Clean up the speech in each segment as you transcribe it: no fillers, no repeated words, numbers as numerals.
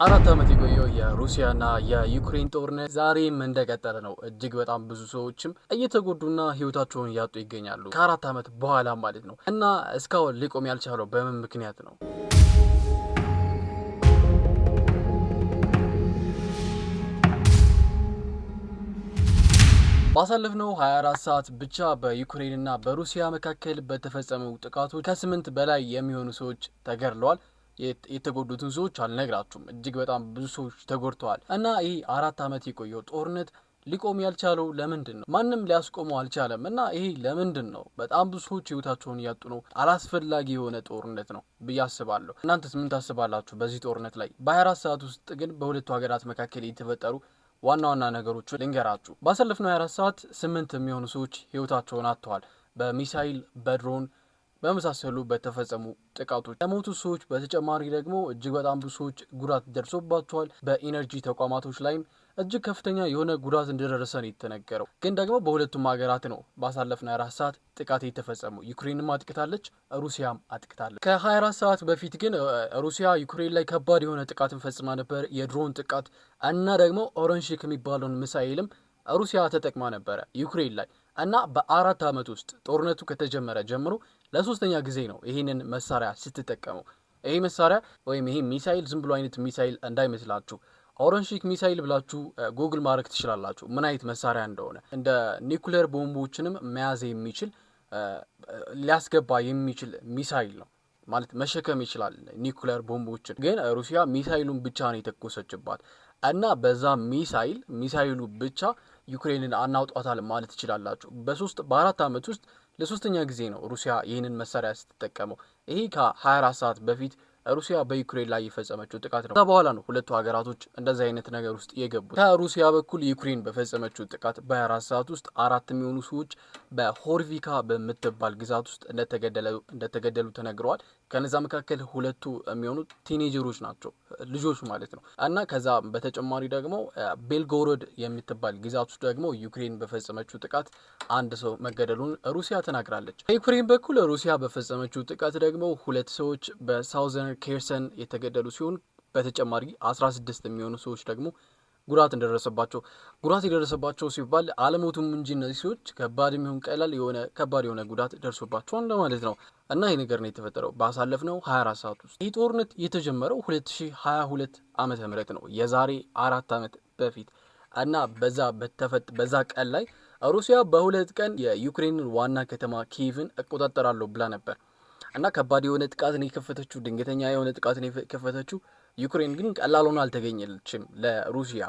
4 ዓመት የቆየው የሩሲያና የዩክሬን ጦርነት ዛሬም እንደቀጠለ ነው። እጅግ በጣም ብዙ ሰዎችም እየተጎዱና ህይወታቸውን እያጡ ይገኛሉ። ከ4 ዓመት በኋላ ማለት ነው። እና እስካሁን ሊቆም ያልቻለው በምን ምክንያት ነው? ባሳለፍነው 24 ሰዓት ብቻ በዩክሬንና በሩሲያ መካከል በተፈጸሙ ጥቃቶች ከ8 በላይ የሚሆኑ ሰዎች ተገድለዋል። የተጎዱትን ሰዎች አልነግራችሁም። እጅግ በጣም ብዙ ሰዎች ተጎድተዋል። እና ይህ 4 ዓመት የቆየው ጦርነት ሊቆም ያልቻለው ለምንድን ነው? ማንም ሊያስቆመው አልቻለም። እና ይሄ ለምንድን ነው? በጣም ብዙ ሰዎች ህይወታቸውን እያጡ ነው። አላስፈላጊ የሆነ ጦርነት ነው ብዬ አስባለሁ። እናንተስ ምን ታስባላችሁ በዚህ ጦርነት ላይ? በ24 ሰዓት ውስጥ ግን በሁለቱ ሀገራት መካከል የተፈጠሩ ዋና ዋና ነገሮች ልንገራችሁ። ባሳለፍነው 24 ሰዓት 8 የሚሆኑ ሰዎች ህይወታቸውን አጥተዋል። በሚሳይል በድሮን በመሳሰሉ በተፈጸሙ ጥቃቶች ከሞቱ ሰዎች በተጨማሪ ደግሞ እጅግ በጣም ብዙ ሰዎች ጉዳት ደርሶባቸዋል። በኢነርጂ ተቋማቶች ላይም እጅግ ከፍተኛ የሆነ ጉዳት እንደደረሰ ነው የተነገረው። ግን ደግሞ በሁለቱም ሀገራት ነው ባሳለፍነው 24 ሰዓት ጥቃት የተፈጸመው። ዩክሬንም አጥቅታለች፣ ሩሲያም አጥቅታለች። ከ24 ሰዓት በፊት ግን ሩሲያ ዩክሬን ላይ ከባድ የሆነ ጥቃትን ፈጽማ ነበር። የድሮን ጥቃት እና ደግሞ ኦረንሺክ የሚባለውን ሚሳኤልም ሩሲያ ተጠቅማ ነበረ ዩክሬን ላይ እና በ4 ዓመት ውስጥ ጦርነቱ ከተጀመረ ጀምሮ ለሶስተኛ ጊዜ ነው ይህንን መሳሪያ ስትጠቀመው። ይሄ መሳሪያ ወይም ይሄ ሚሳይል ዝም ብሎ አይነት ሚሳይል እንዳይመስላችሁ። ኦረንሺክ ሚሳይል ብላችሁ ጉግል ማድረግ ትችላላችሁ ምን አይነት መሳሪያ እንደሆነ። እንደ ኒኩሌር ቦምቦችንም መያዝ የሚችል ሊያስገባ የሚችል ሚሳይል ነው ማለት መሸከም ይችላል ኒኩሌር ቦምቦችን። ግን ሩሲያ ሚሳይሉን ብቻ ነው የተኮሰችባት እና በዛ ሚሳይሉ ብቻ ዩክሬንን አናውጧታል ማለት ትችላላችሁ። በ4 ዓመት ውስጥ ለሶስተኛ ጊዜ ነው ሩሲያ ይህንን መሳሪያ ስትጠቀመው። ይሄ ከ24 ሰዓት በፊት ሩሲያ በዩክሬን ላይ የፈጸመችው ጥቃት ነው። ከዛ በኋላ ነው ሁለቱ ሀገራቶች እንደዚህ አይነት ነገር ውስጥ የገቡት። ከሩሲያ በኩል ዩክሬን በፈጸመችው ጥቃት በ24 ሰዓት ውስጥ 4 የሚሆኑ ሰዎች በሆርቪካ በምትባል ግዛት ውስጥ እንደተገደሉ ተነግረዋል። ከነዛ መካከል 2 የሚሆኑት ቲኔጀሮች ናቸው፣ ልጆች ማለት ነው። እና ከዛ በተጨማሪ ደግሞ ቤልጎሮድ የምትባል ግዛት ውስጥ ደግሞ ዩክሬን በፈጸመችው ጥቃት 1 ሰው መገደሉን ሩሲያ ተናግራለች። ከዩክሬን በኩል ሩሲያ በፈጸመችው ጥቃት ደግሞ 2 ሰዎች በሳውዘርን ኬርሰን የተገደሉ ሲሆን በተጨማሪ 16 የሚሆኑ ሰዎች ደግሞ ጉዳት የደረሰባቸው ሲባል አለሞቱም እንጂ እነዚህ ሰዎች ከባድ የሚሆን ቀላል ከባድ የሆነ ጉዳት ደርሶባቸዋል እንደማለት ነው። እና ይህ ነገር ነው የተፈጠረው ባሳለፍነው 24 ሰዓት ውስጥ። ይህ ጦርነት የተጀመረው 2022 ዓመተ ምህረት ነው፣ የዛሬ 4 ዓመት በፊት። እና በዛ ቀን ላይ ሩሲያ በ2 ቀን የዩክሬንን ዋና ከተማ ኪየቭን እቆጣጠራለሁ ብላ ነበር። እና ከባድ የሆነ ጥቃት ነው የከፈተችው፣ ድንገተኛ የሆነ ጥቃት ነው የከፈተችው። ዩክሬን ግን ቀላል ሆና አልተገኘለችም። ለሩሲያ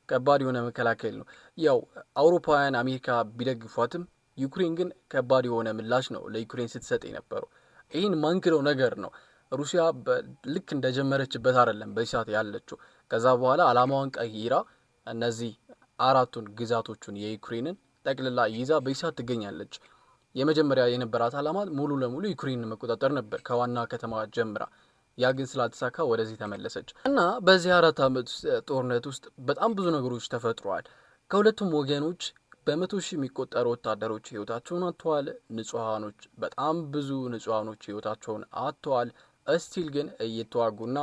ከባድ የሆነ መከላከል ነው። ያው አውሮፓውያን አሜሪካ ቢደግፏትም ዩክሬን ግን ከባድ የሆነ ምላሽ ነው ለዩክሬን ስትሰጥ የነበረው። ይህን ማንክረው ነገር ነው። ሩሲያ ልክ እንደጀመረችበት አይደለም በዚህ ሰዓት ያለችው። ከዛ በኋላ አላማዋን ቀይራ እነዚህ 4ቱን ግዛቶቹን የዩክሬንን ጠቅልላ ይዛ በዚህ ሰዓት ትገኛለች። የመጀመሪያ የነበራት አላማ ሙሉ ለሙሉ ዩክሬንን መቆጣጠር ነበር ከዋና ከተማ ጀምራ። ያ ግን ስላልተሳካ ወደዚህ ተመለሰች። እና በዚህ 4 ዓመት ጦርነት ውስጥ በጣም ብዙ ነገሮች ተፈጥረዋል። ከሁለቱም ወገኖች በመቶ ሺህ የሚቆጠሩ ወታደሮች ህይወታቸውን አጥተዋል። በጣም ብዙ ንጹሃኖች ህይወታቸውን አጥተዋል። እስቲል ግን እየተዋጉና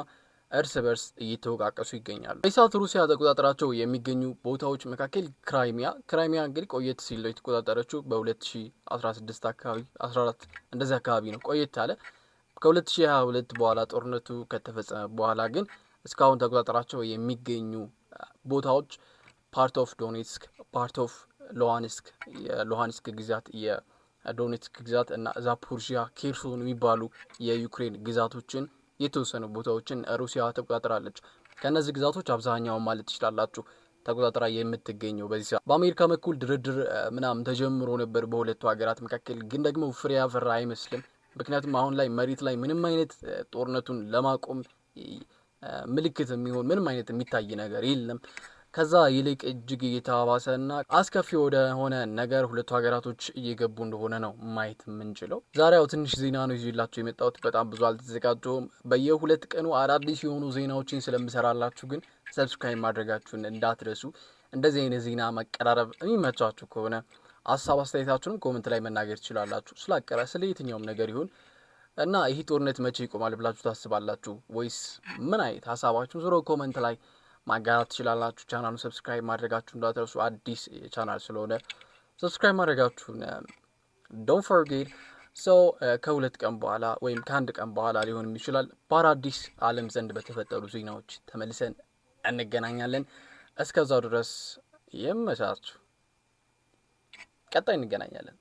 እርስ በርስ እየተወቃቀሱ ይገኛሉ። በሰዓት ሩሲያ ተቆጣጠራቸው የሚገኙ ቦታዎች መካከል ክራይሚያ እንግዲህ ቆየት ሲል ነው የተቆጣጠረችው። በ2016 አካባቢ 14 እንደዚህ አካባቢ ነው ቆየት ያለ። ከ2022 በኋላ ጦርነቱ ከተፈጸመ በኋላ ግን እስካሁን ተቆጣጠራቸው የሚገኙ ቦታዎች ፓርት ኦፍ ዶኔትስክ፣ ፓርት ኦፍ የሉሃንስክ ግዛት፣ የዶኔትስክ ግዛት እና ዛፖሪዥያ፣ ኬርሶን የሚባሉ የዩክሬን ግዛቶችን የተወሰኑ ቦታዎችን ሩሲያ ተቆጣጠራለች። ከነዚህ ግዛቶች አብዛኛውን ማለት ትችላላችሁ ተቆጣጠራ የምትገኘው በዚህ ሰዓት። በአሜሪካ በኩል ድርድር ምናምን ተጀምሮ ነበር በሁለቱ ሀገራት መካከል፣ ግን ደግሞ ፍሬ ያፈራ አይመስልም። ምክንያቱም አሁን ላይ መሬት ላይ ምንም አይነት ጦርነቱን ለማቆም ምልክት የሚሆን ምንም አይነት የሚታይ ነገር የለም። ከዛ ይልቅ እጅግ እየተባባሰና አስከፊ ወደ ሆነ ነገር ሁለቱ ሀገራቶች እየገቡ እንደሆነ ነው ማየት የምንችለው። ዛሬው ትንሽ ዜና ነው ይዤላችሁ የመጣሁት። በጣም ብዙ አልተዘጋጀሁም። በየ2 ቀኑ አዳዲስ የሆኑ ዜናዎችን ስለምሰራላችሁ ግን ሰብስክራይብ ማድረጋችሁን እንዳትረሱ። እንደዚህ አይነት ዜና መቀራረብ የሚመቻችሁ ከሆነ ሀሳብ አስተያየታችሁንም ኮሜንት ላይ መናገር ትችላላችሁ። ስለ የትኛውም ነገር ይሁን እና ይህ ጦርነት መቼ ይቆማል ብላችሁ ታስባላችሁ? ወይስ ምን አይነት ሀሳባችሁ ዞሮ ኮመንት ላይ ማጋራት ትችላላችሁ። ቻናሉን ሰብስክራይብ ማድረጋችሁ እንዳትረሱ። አዲስ ቻናል ስለሆነ ሰብስክራይብ ማድረጋችሁን ዶንት ፎርጌት። ከሁለት ቀን በኋላ ወይም ከአንድ ቀን በኋላ ሊሆንም ይችላል በአዳዲስ ዓለም ዘንድ በተፈጠሩ ዜናዎች ተመልሰን እንገናኛለን። እስከዛው ድረስ ይመቻችሁ። ቀጣይ እንገናኛለን።